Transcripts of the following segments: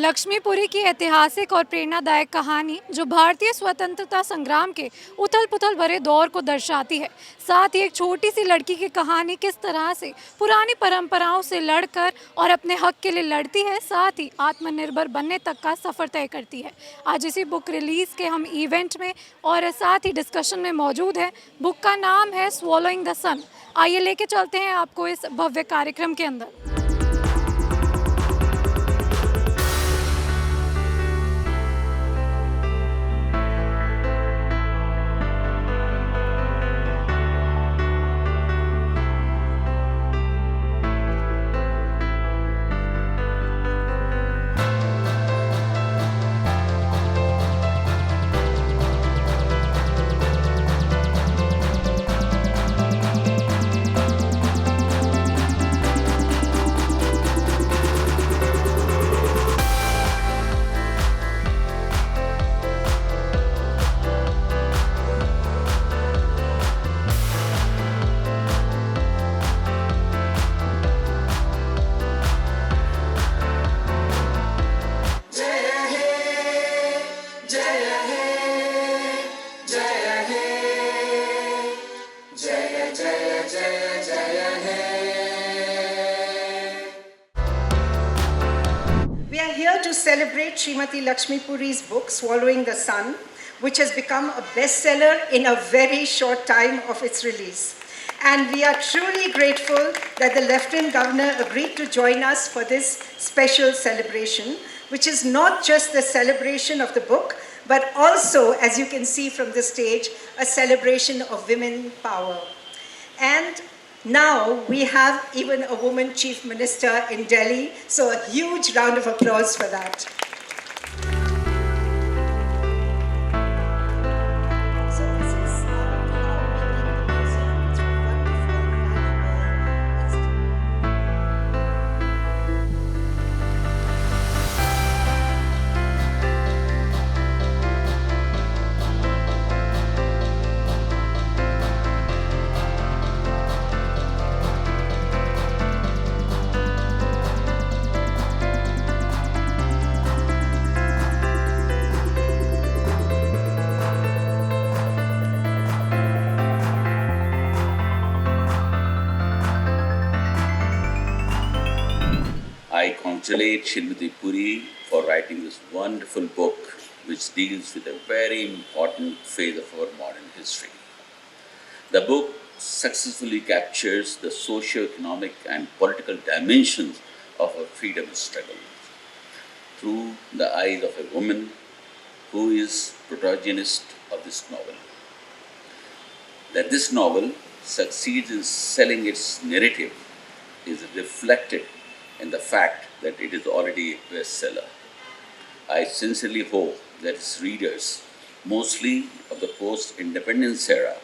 लक्ष्मीपुरी की ऐतिहासिक और प्रेरणादायक कहानी जो भारतीय स्वतंत्रता संग्राम के उथल पुथल भरे दौर को दर्शाती है। साथ ही एक छोटी सी लड़की की कहानी किस तरह से पुरानी परंपराओं से लड़कर और अपने हक के लिए लड़ती है, साथ ही आत्मनिर्भर बनने तक का सफ़र तय करती है। आज इसी बुक रिलीज़ के हम इवेंट में और साथ ही डिस्कशन में मौजूद है। बुक का नाम है स्वॉलोइंग द सन। आइए लेके चलते हैं आपको इस भव्य कार्यक्रम के अंदर। We are here to celebrate Srimati Lakshmi Puri's book, Swallowing the Sun, which has become a bestseller in a very short time of its release. And we are truly grateful that the Lieutenant Governor agreed to join us for this special celebration, which is not just the celebration of the book, but also, as you can see from the stage, a celebration of women power. And now we have even a woman chief minister in Delhi, so a huge round of applause for that. So this is how we make the museum. It's wonderful, I congratulate Srimati Puri for writing this wonderful book which deals with a very important phase of our modern history. The book successfully captures the socio-economic and political dimensions of our freedom struggle through the eyes of a woman who is protagonist of this novel. That this novel succeeds in selling its narrative is reflected in the fact that it is already a bestseller. I sincerely hope that its readers, mostly of the post-independence era,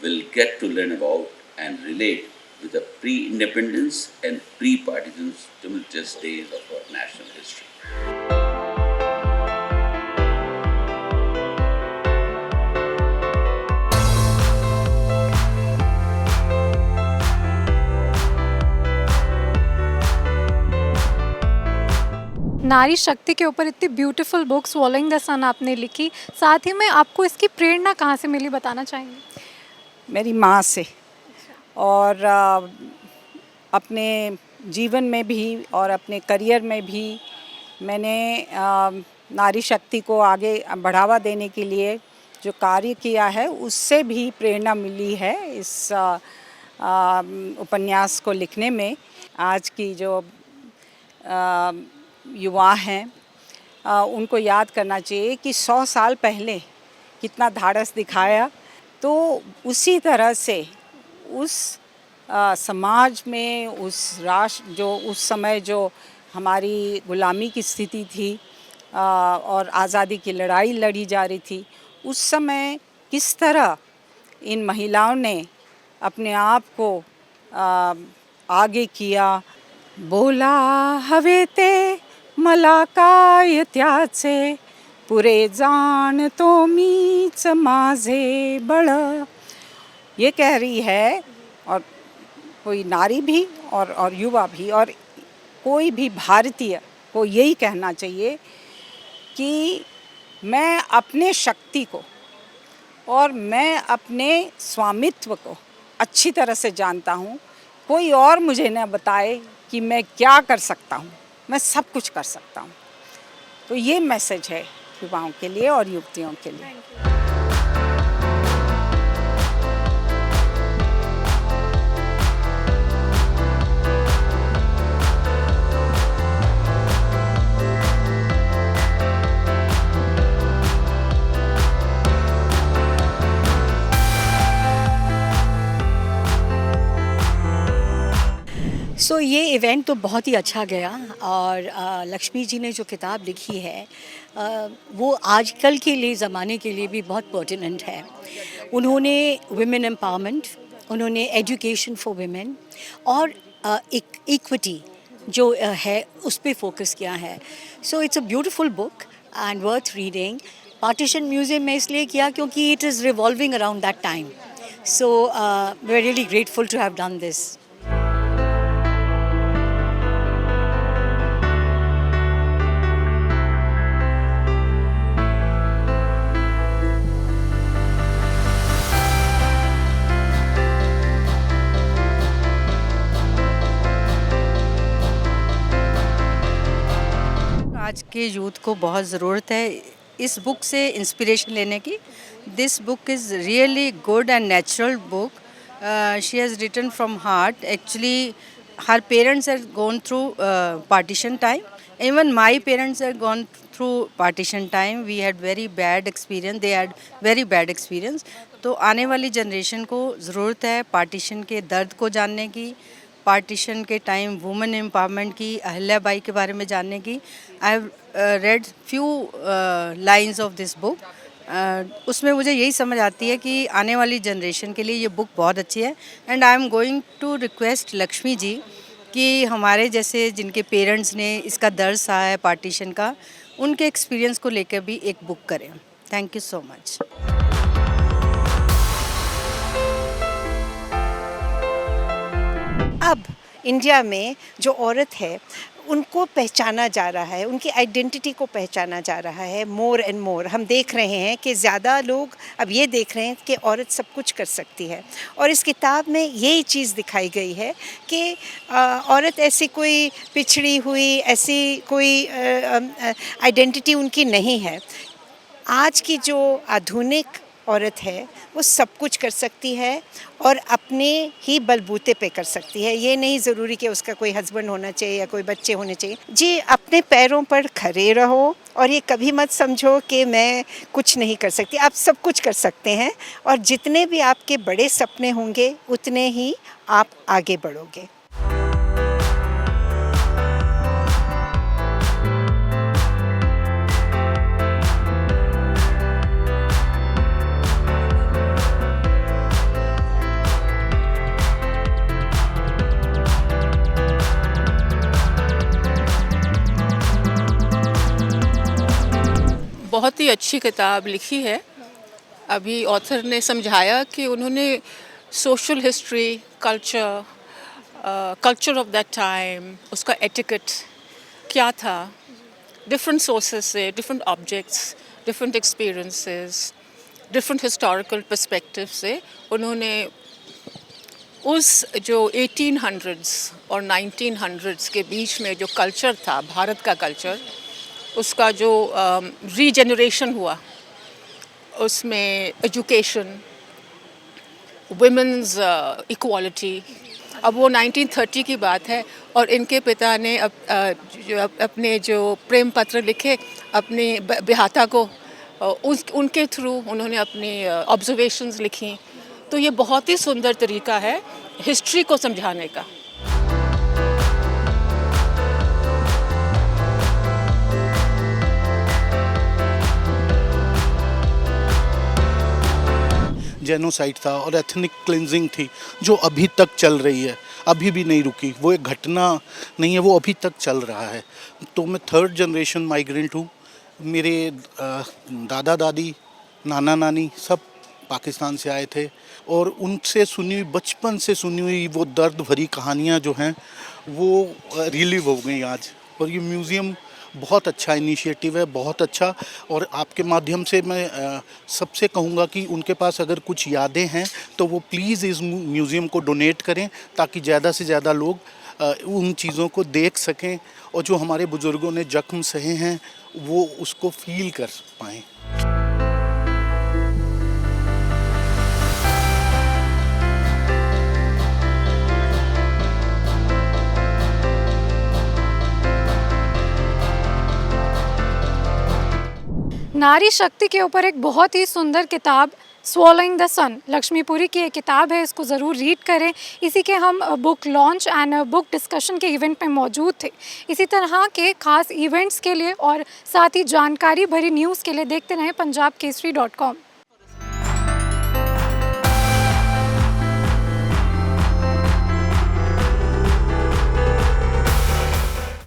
will get to learn about and relate with the pre-independence and pre-partisan tumultuous days of our national history. नारी शक्ति के ऊपर इतनी beautiful book swallowing the सन आपने लिखी, साथ ही में आपको इसकी प्रेरणा कहाँ से मिली, बताना चाहेंगे? मेरी माँ से, और अपने जीवन में भी और अपने करियर में भी मैंने नारी शक्ति को आगे बढ़ावा देने के लिए जो कार्य किया है उससे भी प्रेरणा मिली है इस उपन्यास को लिखने में। आज की जो युवा हैं उनको याद करना चाहिए कि 100 साल पहले कितना धाड़स दिखाया, तो उसी तरह से उस समाज में, उस राष्ट्र जो उस समय जो हमारी गुलामी की स्थिति थी और आज़ादी की लड़ाई लड़ी जा रही थी, उस समय किस तरह इन महिलाओं ने अपने आप को आगे किया। बोला हवे ते मला काय त्याचे, पुरे जाण तो मीच माझे बळ, ये कह रही है। और कोई नारी भी और युवा भी और कोई भी भारतीय को यही कहना चाहिए कि मैं अपने शक्ति को और मैं अपने स्वामित्व को अच्छी तरह से जानता हूँ। कोई और मुझे न बताए कि मैं क्या कर सकता हूँ, मैं सब कुछ कर सकता हूँ। तो ये मैसेज है युवाओं के लिए और युवतियों के लिए। सो ये इवेंट तो बहुत ही अच्छा गया और लक्ष्मी जी ने जो किताब लिखी है वो आजकल के लिए ज़माने के लिए भी बहुत पर्टिनेंट है। उन्होंने वुमेन एम्पावरमेंट, उन्होंने एजुकेशन फॉर वुमेन और एक इक्विटी जो है उस पे फोकस किया है। So it's a beautiful book and worth reading. Partition museum में इसलिए किया क्योंकि it is revolving around that time. So we are really grateful to have done this. आज के यूथ को बहुत ज़रूरत है इस बुक से इंस्पिरेशन लेने की। This book is really good and natural book. She has written from heart. Actually her parents have gone through partition time. Even my parents had gone through partition time. We had very bad experience. They had very bad experience. तो आने वाली generation को ज़रूरत है partition के दर्द को जानने की, पार्टीशन के टाइम वुमेन एम्पावरमेंट की, अहिल्या बाई के बारे में जानने की। I have read few lines of this book. उसमें मुझे यही समझ आती है कि आने वाली जनरेशन के लिए ये बुक बहुत अच्छी है। And I am going to request Lakshmi ji कि हमारे जैसे जिनके पेरेंट्स ने इसका दर्द सहा है पार्टीशन का, उनके एक्सपीरियंस को लेकर भी एक बुक करें। Thank you so much. अब इंडिया में जो औरत है उनको पहचाना जा रहा है, उनकी आइडेंटिटी को पहचाना जा रहा है मोर एंड मोर। हम देख रहे हैं कि ज़्यादा लोग अब ये देख रहे हैं कि औरत सब कुछ कर सकती है। और इस किताब में यही चीज़ दिखाई गई है कि औरत ऐसी कोई पिछड़ी हुई, ऐसी कोई आइडेंटिटी उनकी नहीं है। आज की जो आधुनिक औरत है वो सब कुछ कर सकती है और अपने ही बलबूते पे कर सकती है। ये नहीं ज़रूरी कि उसका कोई हस्बैंड होना चाहिए या कोई बच्चे होने चाहिए। जी, अपने पैरों पर खड़े रहो और ये कभी मत समझो कि मैं कुछ नहीं कर सकती। आप सब कुछ कर सकते हैं और जितने भी आपके बड़े सपने होंगे उतने ही आप आगे बढ़ोगे। बहुत ही अच्छी किताब लिखी है। अभी ऑथर ने समझाया कि उन्होंने social history, culture of that time, उसका एटिकेट क्या था, डिफरेंट सोर्सेस से, different objects, different experiences, different historical perspective से उन्होंने उस जो 1800s और 1900s के बीच में जो कल्चर था, भारत का कल्चर, उसका जो रीजनरेशन हुआ, उसमें एजुकेशन, वुमेन्स इक्वालिटी। अब वो 1930 की बात है और इनके पिता ने अपने जो प्रेम पत्र लिखे अपनी बेहाता को, उनके थ्रू उन्होंने अपनी ऑब्जर्वेशंस लिखी। तो ये बहुत ही सुंदर तरीका है हिस्ट्री को समझाने का। जेनोसाइड था और एथनिक क्लिनजिंग थी जो अभी तक चल रही है, अभी भी नहीं रुकी। वो एक घटना नहीं है, वो अभी तक चल रहा है। तो मैं 3rd जनरेशन माइग्रेंट हूँ। मेरे दादा दादी, नाना नानी सब पाकिस्तान से आए थे और उनसे सुनी हुई, बचपन से सुनी हुई वो दर्द भरी कहानियाँ जो हैं वो रिलीव हो गई आज। और ये म्यूज़ियम बहुत अच्छा इनिशिएटिव है, बहुत अच्छा। और आपके माध्यम से मैं सबसे कहूँगा कि उनके पास अगर कुछ यादें हैं तो वो प्लीज़ इस म्यूज़ियम को डोनेट करें, ताकि ज़्यादा से ज़्यादा लोग उन चीज़ों को देख सकें और जो हमारे बुज़ुर्गों ने जख्म सहे हैं वो उसको फील कर पाएँ। नारी शक्ति के ऊपर एक बहुत ही सुंदर किताब स्वॉलोइंग द सन, लक्ष्मीपुरी की एक किताब है, इसको ज़रूर रीड करें। इसी के हम book launch and book discussion के इवेंट में मौजूद थे। इसी तरह के खास इवेंट्स के लिए और साथ ही जानकारी भरी न्यूज़ के लिए देखते रहें punjabkesari.com।